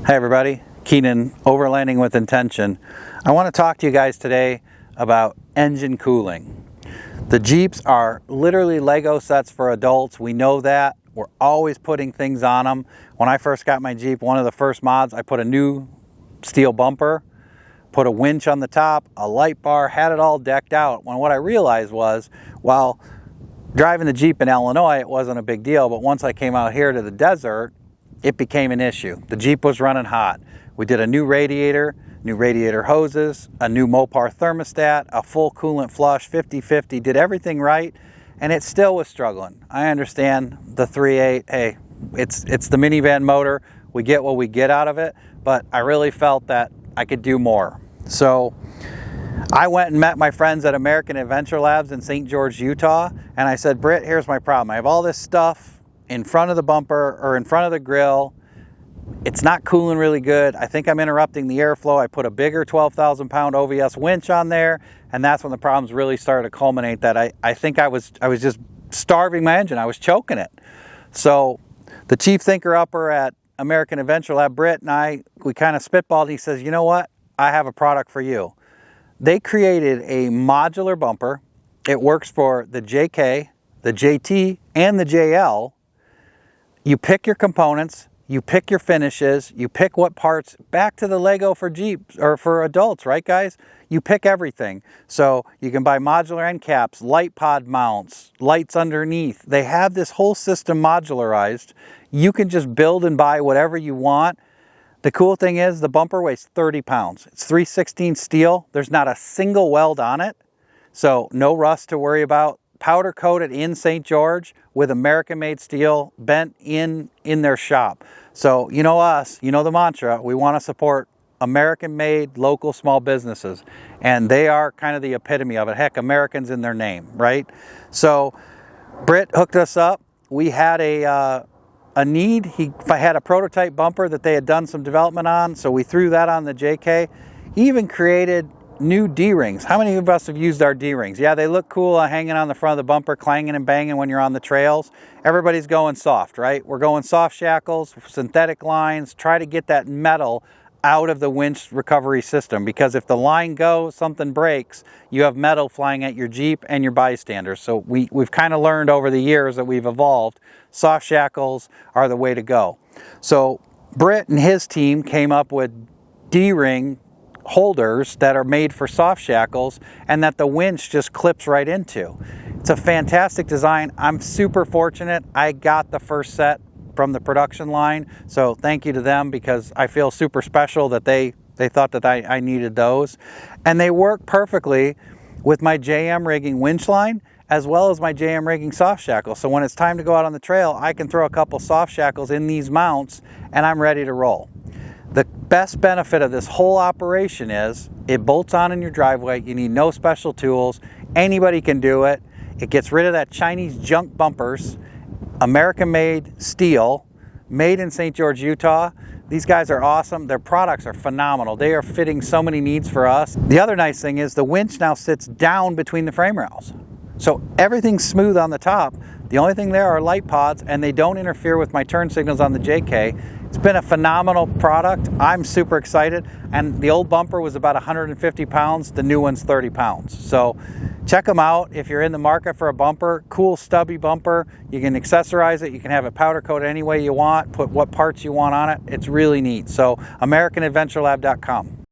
Hi everybody, Keenan, Overlanding with Intention. I want to talk to you guys today about engine cooling. The Jeeps are literally Lego sets for adults. We know that. We're always putting things on them. When I first got my Jeep, one of the first mods, I put a new steel bumper, put a winch on the top, a light bar, had it all decked out. When what I realized was, while driving the Jeep in Illinois, it wasn't a big deal, but once I came out here to the desert, it became an issue. The Jeep was running hot. We did a new radiator hoses, a new Mopar thermostat, a full coolant flush, 50-50, did everything right, and it still was struggling. I understand the 3.8, hey, it's the minivan motor, we get what we get out of it, but I really felt that I could do more. So I went and met my friends at American Adventure Labs in St. George, Utah, and I said, Britt, here's my problem. I have all this stuff in front of the bumper or in front of the grill. It's not cooling really good. I think I'm interrupting the airflow. I put a bigger 12,000 pound OVS winch on there, and that's when the problems really started to culminate, that I think I was just starving my engine. I was choking it. So the chief thinker upper at American Adventure Lab, Britt, and we kind of spitballed. He says, you know what? I have a product for you. They created a modular bumper. It works for the JK, the JT, and the JL. You pick your components, you pick your finishes, you pick what parts, back to the Lego for Jeeps or for adults, right guys? You pick everything. So you can buy modular end caps, light pod mounts, lights underneath. They have this whole system modularized. You can just build and buy whatever you want. The cool thing is the bumper weighs 30 pounds. It's 3/16 steel. There's not a single weld on it. So no rust to worry about. Powder coated in St. George with American-made steel bent in their shop. So you know us, you know the mantra, we want to support American-made local small businesses, and they are kind of the epitome of it. Heck, Americans in their name, right? So Britt hooked us up. We had a need. He had a prototype bumper that they had done some development on, so we threw that on the JK. He even created new D-rings. How many of us have used our D-rings? Yeah, they look cool hanging on the front of the bumper, clanging and banging when you're on the trails. Everybody's going soft, right? We're going soft shackles, synthetic lines, try to get that metal out of the winch recovery system, because if the line goes, something breaks, you have metal flying at your Jeep and your bystanders. So we've kind of learned over the years that we've evolved, soft shackles are the way to go. So Britt and his team came up with D-ring holders that are made for soft shackles and that the winch just clips right into. It's a fantastic design. I'm super fortunate. I got the first set from the production line, so thank you to them, because I feel super special that they thought that I needed those. And they work perfectly with my JM rigging winch line as well as my JM rigging soft shackle. So when it's time to go out on the trail, I can throw a couple soft shackles in these mounts and I'm ready to roll. The best benefit of this whole operation is it bolts on in your driveway. You need no special tools. Anybody can do it. It gets rid of that Chinese junk bumpers, American-made steel, made in St. George, Utah. These guys are awesome. Their products are phenomenal. They are fitting so many needs for us. The other nice thing is the winch now sits down between the frame rails. So everything's smooth on the top. The only thing there are light pods, and they don't interfere with my turn signals on the JK. It's been a phenomenal product. I'm super excited. And the old bumper was about 150 pounds. The new one's 30 pounds. So check them out if you're in the market for a bumper. Cool stubby bumper. You can accessorize it. You can have it powder coated any way you want. Put what parts you want on it. It's really neat. So AmericanAdventureLab.com.